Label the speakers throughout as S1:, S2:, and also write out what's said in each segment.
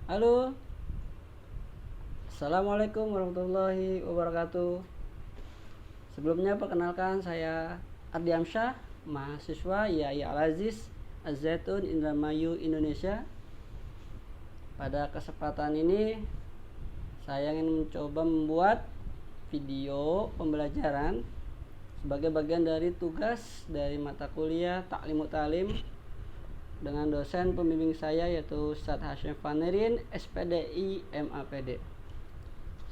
S1: Halo, Assalamualaikum warahmatullahi wabarakatuh. Sebelumnya perkenalkan saya Ardiamsyah, mahasiswa YAI Al-Aziz Az-Zaitun Indramayu Indonesia. Pada kesempatan ini saya ingin mencoba membuat video pembelajaran sebagai bagian dari tugas dari mata kuliah Ta'lim Ta'lim dengan dosen pembimbing saya yaitu Ustadz Hasyim Fanerin SPDI MAPD.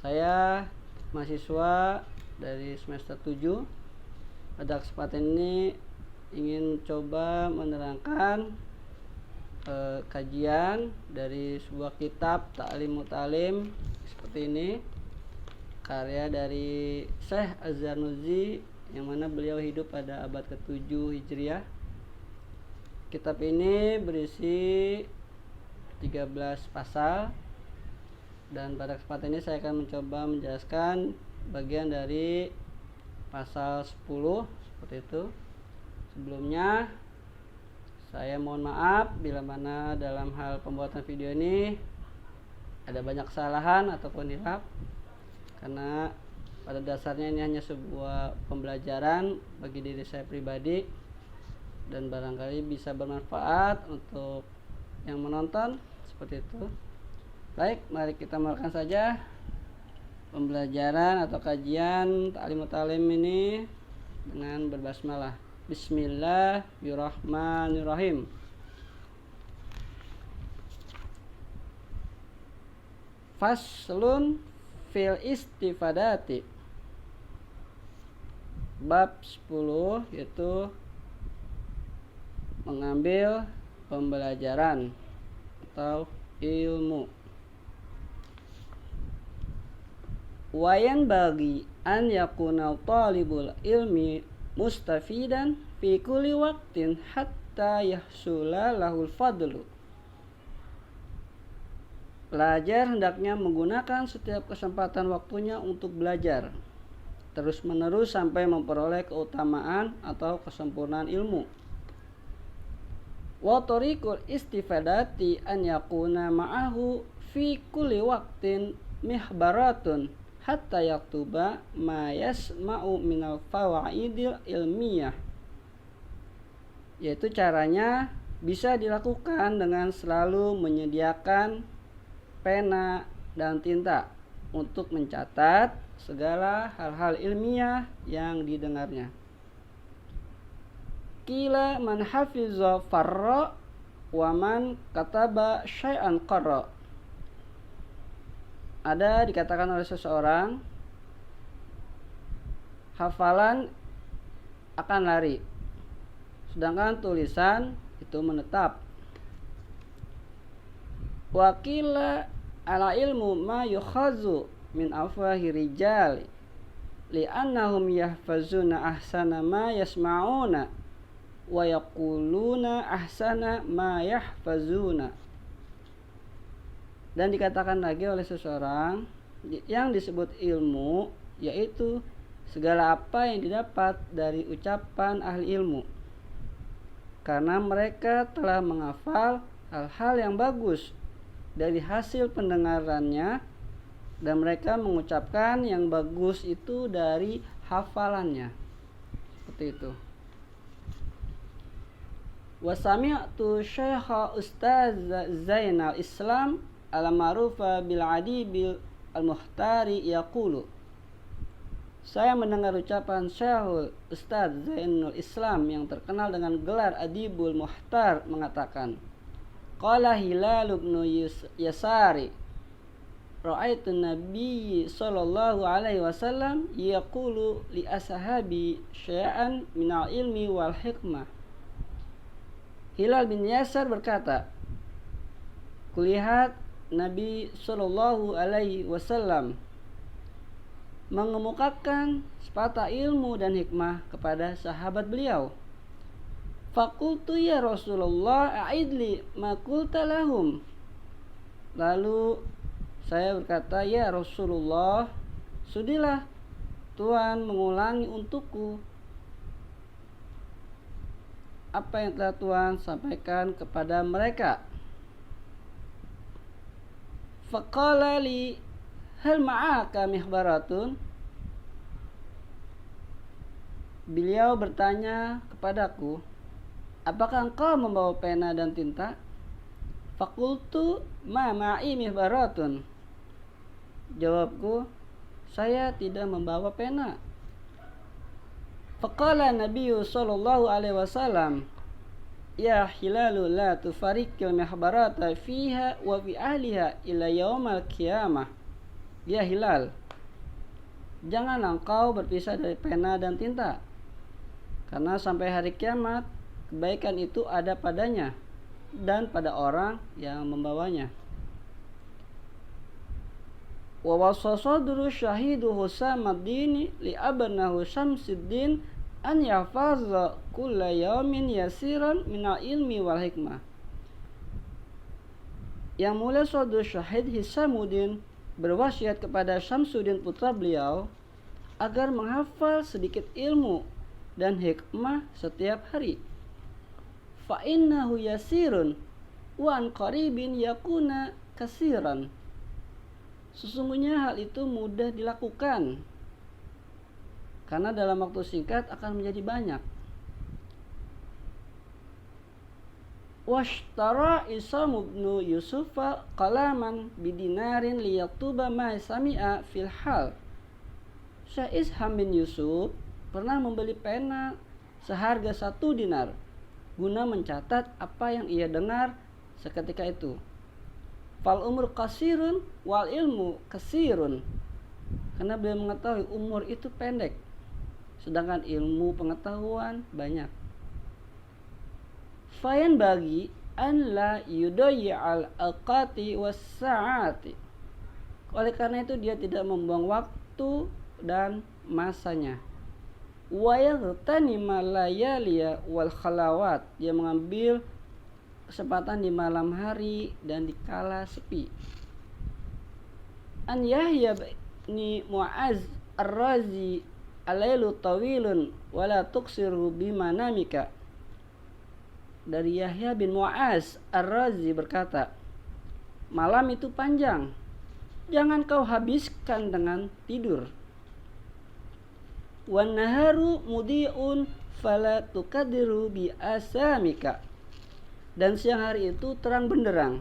S1: Saya mahasiswa dari semester 7. Pada kesempatan ini ingin coba menerangkan kajian dari sebuah kitab Ta'lim Ta'lim seperti ini, karya dari Syekh Az-Zarnuji yang mana beliau hidup pada abad ke-7 Hijriah. Kitab ini berisi 13 pasal dan pada kesempatan ini saya akan mencoba menjelaskan bagian dari pasal 10 seperti itu. Sebelumnya saya mohon maaf bila mana dalam hal pembuatan video ini ada banyak kesalahan ataupun hilaf, karena pada dasarnya ini hanya sebuah pembelajaran bagi diri saya pribadi dan barangkali bisa bermanfaat untuk yang menonton seperti itu. Baik, mari kita mulakan saja pembelajaran atau kajian Ta'lim Ta'lim ini dengan berbasmalah. Bismillahirrahmanirrahim. Faslun fil istifadati. Bab 10 yaitu mengambil pembelajaran atau ilmu. Wayan bagi an yakuna talibul ilmi mustafidan fi kulli waqtin hatta yahsula lahul fadlu. Pelajar hendaknya menggunakan setiap kesempatan waktunya untuk belajar terus menerus sampai memperoleh keutamaan atau kesempurnaan ilmu. Wa tariqul istifadati an yakuna ma'ahu fi kulli waqtin mihbaratun hatta yaktuba ma yasma'u minal fawaidil ilmiyah. Yaitu caranya bisa dilakukan dengan selalu menyediakan pena dan tinta untuk mencatat segala hal-hal ilmiah yang didengarnya. Qila man hafiza farra wa man kataba syai'an qarra. Ada dikatakan oleh seseorang, hafalan akan lari, sedangkan tulisan itu menetap. Wa qila ala ilmu ma yukhazu min afwahi rijal li'annahum yahfazuna ahsana ma yasma'una wa yaquluna ahsana ma yahfazuna. Dan dikatakan lagi oleh seseorang, yang disebut ilmu yaitu segala apa yang didapat dari ucapan ahli ilmu, karena mereka telah menghafal hal-hal yang bagus dari hasil pendengarannya dan mereka mengucapkan yang bagus itu dari hafalannya. Seperti itu. Wa sami'tu Syekha Ustaz Zainal Islam al-ma'rufa bil Adibil al-Muhtari yaqulu. Saya mendengar ucapan Syekhul Ustaz Zainul Islam yang terkenal dengan gelar Adibul Muhtar mengatakan, qala Hilal ibn Yasari ra'aitu Nabi sallallahu alaihi wasallam yaqulu li ashabi syai'an minal ilmi wal hikmah. Hilal bin Yasar berkata, kulihat Nabi sallallahu alaihi wasallam mengemukakan sepatah ilmu dan hikmah kepada sahabat beliau. Faqultu ya Rasulullah a'idli ma qulta lahum. Lalu saya berkata, ya Rasulullah, sudilah Tuhan mengulangi untukku apa yang telah Tuhan sampaikan kepada mereka. Faqala li hal ma'aka mihbaratun. Beliau bertanya kepadaku, apakah engkau membawa pena dan tinta? Fakultu ma ma'i mihbaratun. Jawabku, saya tidak membawa pena. Faqala Nabi sallallahu alaihi wasallam, ya hilalu la tufarikil mihbarata fiha wa fi ahliha ila yaumal qiyamah. Ya Hilal, jangan engkau berpisah dari pena dan tinta, karena sampai hari kiamat kebaikan itu ada padanya dan pada orang yang membawanya. Wa wasasadru syahidu Husamaddin li abnahu Syamsuddin an yahfaza kulla yawmin yasiran minal ilmi wal hikmah. Yang mulia saudara syahid Hisamuddin berwasiat kepada Syamsuddin putra beliau agar menghafal sedikit ilmu dan hikmah setiap hari. Fa innahu yasirun wa an qaribin yakuna kasiran. Sesungguhnya hal itu mudah dilakukan, karena dalam waktu singkat akan menjadi banyak. Washtara Isam ibn Yusufa qalaman bidinarin liyaktuba ma sami'a fil hal. Syekh Isham bin Yusuf pernah membeli pena seharga 1 dinar guna mencatat apa yang ia dengar seketika itu. Fal umur kasirun wal ilmu kasirun. Karena beliau mengetahui umur itu pendek, sedangkan ilmu pengetahuan banyak. Fayan bagi an la yudoy'al awqati was sa'ati. Oleh karena itu dia tidak membuang waktu dan masanya. Wa yaghtanimu layaliya wal khalawat. Dia mengambil kesempatan di malam hari dan di kala sepi. An Yahya bin Mu'az Ar-Razi alailu tawilun wala tuksiru bimanamika. Dari Yahya bin Mu'az Ar-Razi berkata, malam itu panjang, jangan kau habiskan dengan tidur. Wan naharu mudi'un fala tukadiru bi asamika. Dan siang hari itu terang benderang,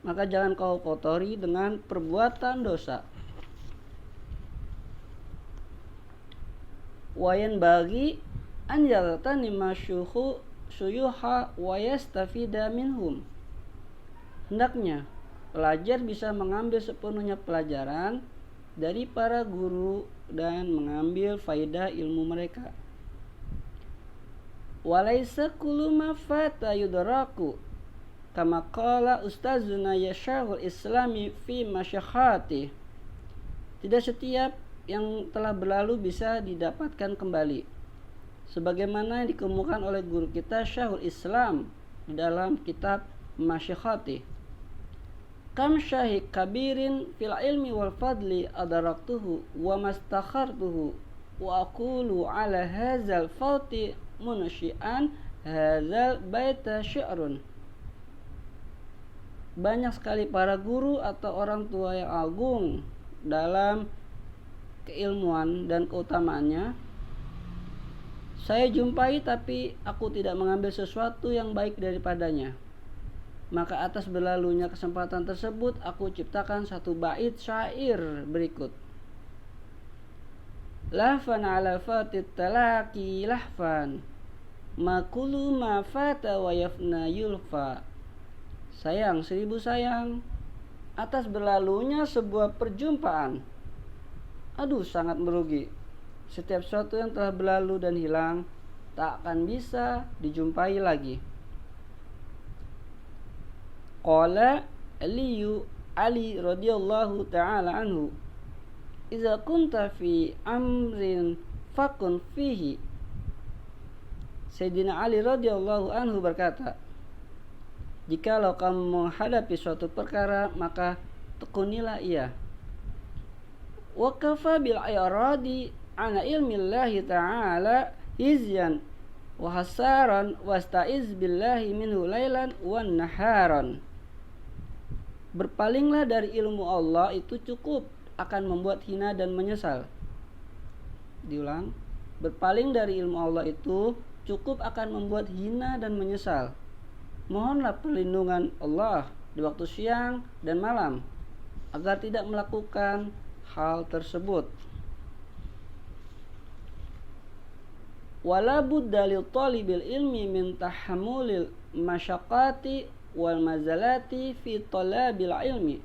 S1: maka jangan kau kotori dengan perbuatan dosa. Wayan bagi an yagtanima suyuha wa yastafida minhum. Hendaknya pelajar bisa mengambil sepenuhnya pelajaran dari para guru dan mengambil faidah ilmu mereka. Walaysa kullu ma fata yudraku kama qala ustazuna Syekhul Islami fi masyakhati. Tidak setiap yang telah berlalu bisa didapatkan kembali, sebagaimana yang dikemukakan oleh guru kita Syekhul Islam di dalam kitab Masyakhati. Kam syahik kabirin fil ilmi wal fadli adaraktuhu wa mastakhartuhu wa aqulu ala hadzal fawti munsyi'an hadzal baita syi'run. Banyak sekali para guru atau orang tua yang agung dalam keilmuan dan keutamaannya saya jumpai, tapi aku tidak mengambil sesuatu yang baik daripadanya. Maka atas berlalunya kesempatan tersebut aku ciptakan satu bait syair berikut. Lahfan ala fatit talaki lahfan makulu ma fata wa yafna yulfa. Sayang seribu sayang atas berlalunya sebuah perjumpaan. Aduh, sangat merugi. Setiap sesuatu yang telah berlalu dan hilang tak akan bisa dijumpai lagi. Qala Ali radhiyallahu ta'ala anhu, "Idza kunta fi amrin fakun fihi." Sayyidina Ali radhiyallahu anhu berkata, jikalau kamu menghadapi suatu perkara maka tekunilah ia. Wa kafa bil iradi ana ilmillahi ta'ala hizyan wa hasaran wasta'iz billahi minhu lailan wan naharan. Berpalinglah dari ilmu Allah itu cukup akan membuat hina dan menyesal. Diulang. Berpaling dari ilmu Allah itu cukup akan membuat hina dan menyesal. Mohonlah perlindungan Allah di waktu siang dan malam agar tidak melakukan hal tersebut. Wala budda lil talibil ilmi min tahammulil masyaqqati wal mazalati fi talabil ilmi.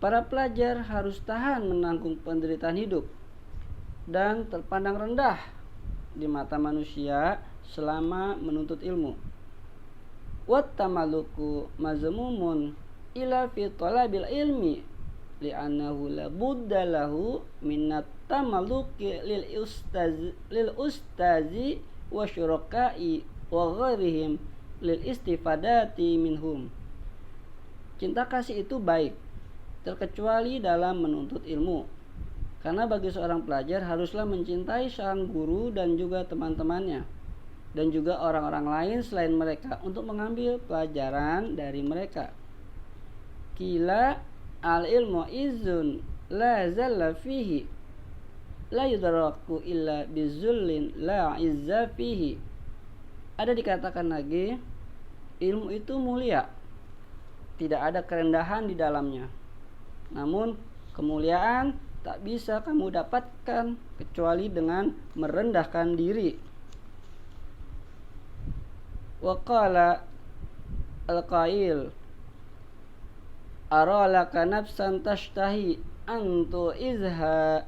S1: Para pelajar harus tahan menanggung penderitaan hidup dan terpandang rendah di mata manusia selama menuntut ilmu. Wat tamaluku mazmumun ila fi talabil ilmi li'annahu la budda lahu minat tamaluki lil ustazi wa syurakai wa ghairihim lil istifadati minhum. Cinta kasih itu baik, terkecuali dalam menuntut ilmu. Karena bagi seorang pelajar haruslah mencintai sang guru dan juga teman-temannya, dan juga orang-orang lain selain mereka untuk mengambil pelajaran dari mereka. Kila al-ilmu izun la zalla fihi la yudraku illa bizullin la izza fihi. Ada dikatakan lagi, ilmu itu mulia, tidak ada kerendahan di dalamnya. Namun kemuliaan tak bisa kamu dapatkan kecuali dengan merendahkan diri. Wa qala al-qail aralaka nafsan tashtahi antu izha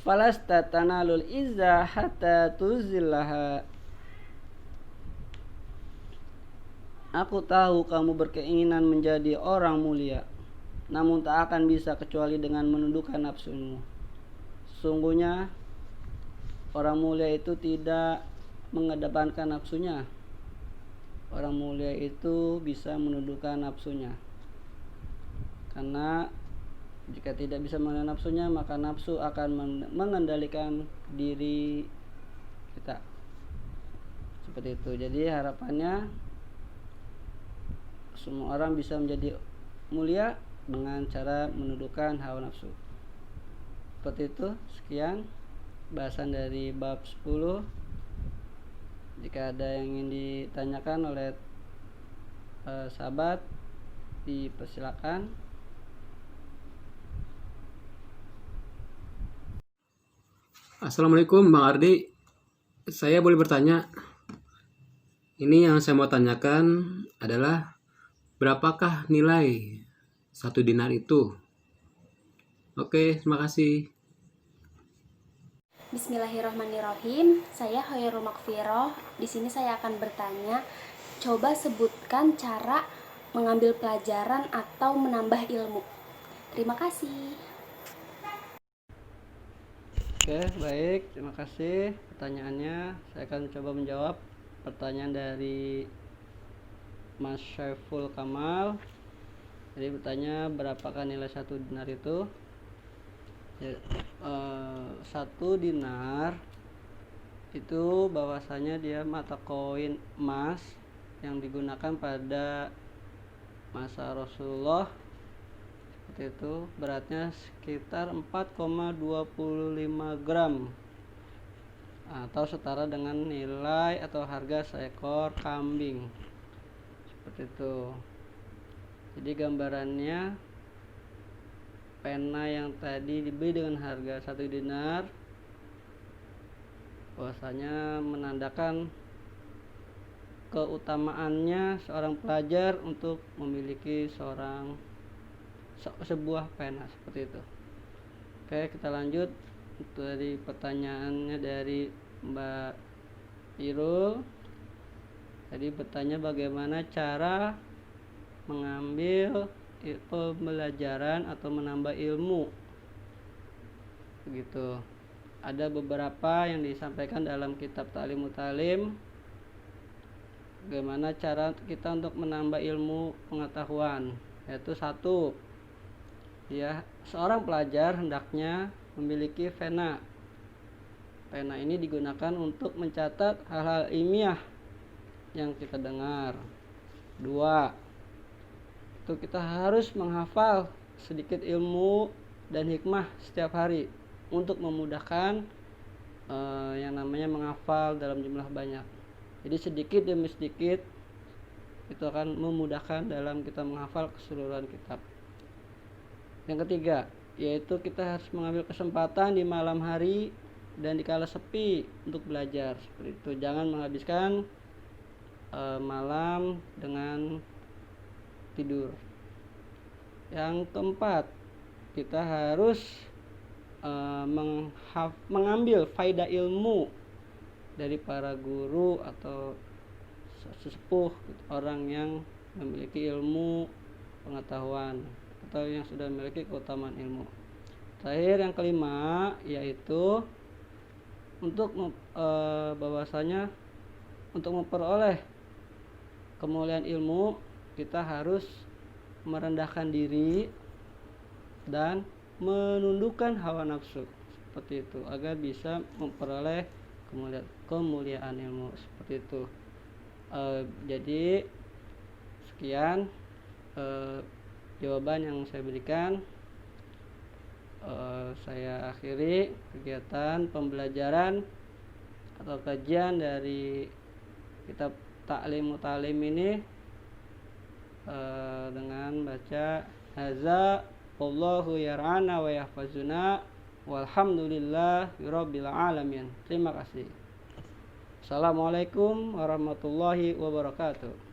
S1: falasta tanalul izza hatta tuzillaha. Aku tahu kamu berkeinginan menjadi orang mulia, namun tak akan bisa kecuali dengan menundukkan nafsumu. Sungguhnya orang mulia itu tidak mengedepankan nafsunya. Orang mulia itu bisa menundukkan nafsunya. Karena jika tidak bisa mengendalikan nafsunya, maka nafsu akan mengendalikan diri kita. Seperti itu. Jadi harapannya semua orang bisa menjadi mulia dengan cara menundukkan hawa nafsu. Seperti itu. Sekian bahasan dari bab 10. Jika ada yang ingin ditanyakan oleh sahabat, dipersilakan.
S2: Assalamualaikum Bang Ardi, saya boleh bertanya? Ini yang saya mau tanyakan adalah berapakah nilai 1 dinar itu? Oke, terima kasih.
S3: Bismillahirrahmanirrahim. Saya Khairul Makfiroh. Di sini saya akan bertanya, coba sebutkan cara mengambil pelajaran atau menambah ilmu. Terima kasih.
S1: Oke, baik. Terima kasih pertanyaannya. Saya akan coba menjawab pertanyaan dari Mas Syaiful Kamal. Jadi bertanya berapakah nilai 1 dinar itu? Ya, 1 dinar itu bahwasanya dia mata koin emas yang digunakan pada masa Rasulullah. Seperti itu, beratnya sekitar 4,25 gram atau setara dengan nilai atau harga seekor kambing. Seperti itu. Jadi gambarannya, pena yang tadi dibeli dengan harga 1 dinar bahwasanya menandakan keutamaannya seorang pelajar untuk memiliki sebuah pena seperti itu. Oke, kita lanjut dari pertanyaannya dari Mbak Irul. Tadi bertanya bagaimana cara mengambil pembelajaran atau menambah ilmu. Begitu. Ada beberapa yang disampaikan dalam kitab Ta'lim Mutalim. Bagaimana cara kita untuk menambah ilmu pengetahuan? Yaitu 1, ya, seorang pelajar hendaknya memiliki pena. Pena ini digunakan untuk mencatat hal-hal ilmiah yang kita dengar. 2, itu kita harus menghafal sedikit ilmu dan hikmah setiap hari untuk memudahkan yang namanya menghafal dalam jumlah banyak. Jadi sedikit demi sedikit itu akan memudahkan dalam kita menghafal keseluruhan kitab. Yang ketiga, yaitu kita harus mengambil kesempatan di malam hari dan di kala sepi untuk belajar. Seperti itu, jangan menghabiskan malam dengan tidur. Yang keempat, kita harus mengambil faedah ilmu dari para guru atau sesepuh, orang yang memiliki ilmu pengetahuan atau yang sudah memiliki keutamaan ilmu. Terakhir yang kelima, yaitu untuk bahwasanya untuk memperoleh kemuliaan ilmu kita harus merendahkan diri dan menundukkan hawa nafsu, seperti itu, agar bisa memperoleh kemuliaan ilmu, seperti itu. Jadi sekian jawaban yang saya berikan. Saya akhiri kegiatan pembelajaran atau kajian dari kitab Ta'lim Mutalim ini dengan baca haza wallahu yar'ana wa yahfazuna walhamdulillahirabbil alamin. Terima kasih. Assalamualaikum warahmatullahi wabarakatuh.